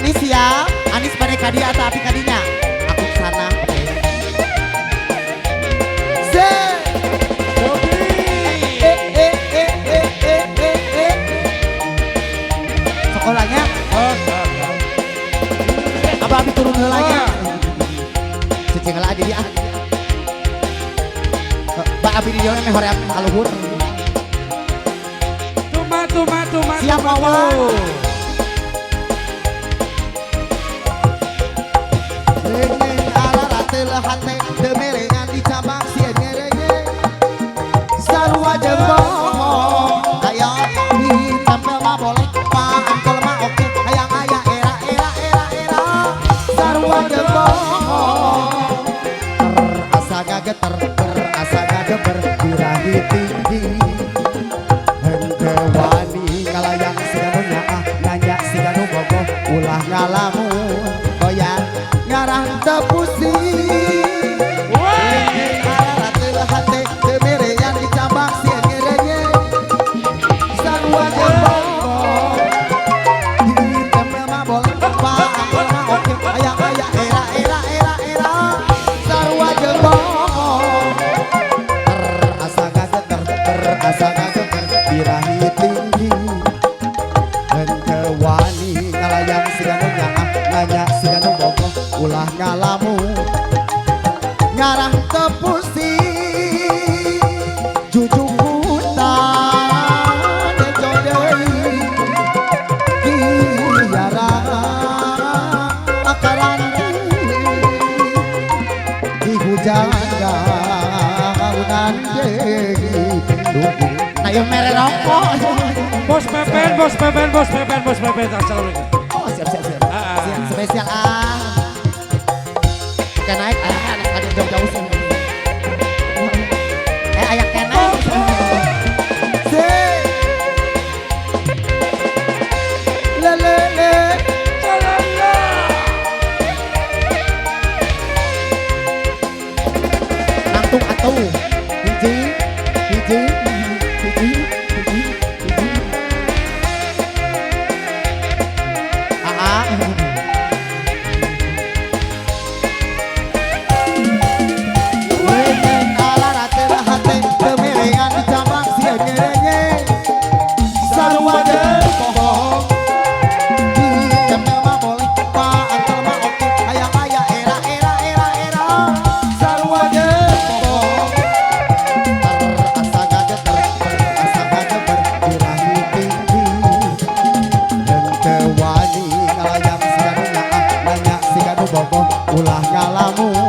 Anis siap, Anis pada kadia atau api kadinya? Aku kesana, oke. Sekolahnya, apa api turun helanya? Cecing lah jadi ah. Pak api di dia nih hore aluhur. Tuma. Siap awal. Rengeng ala ratel hate demerengan di cabang sieun ngerenge. Sarua jembong ayo ditempel mah boleh paangkel mah oke hayang aya era. Sarua jembong terasa gageter terasa gageber birahi tinggi. Henteu wani kalayang siganunya nanya siganu bogo ulah ngalamun goyang ngarang tepusing ala hate demerean di cabang sieun ngerenge sarua jembong ditempel mah boleh paangkel mah oke hayang aya era sarua jembong terasa gageter birahi tinggi henteu wani ngalayang siganu nyaah nanya siganu bogo ulah ngalamun ngarang tepusing jujung hutan dejo deui diarang akaran di hujan gaunan deui ayo mere rokok. Bos Pepen. Assalamualaikum. Oh siap. Siap spesial Oke naik anak ada jauh-jauh sini. Ayak naik. Le. Nangtung atuh. Hiji. Ulah ngalamun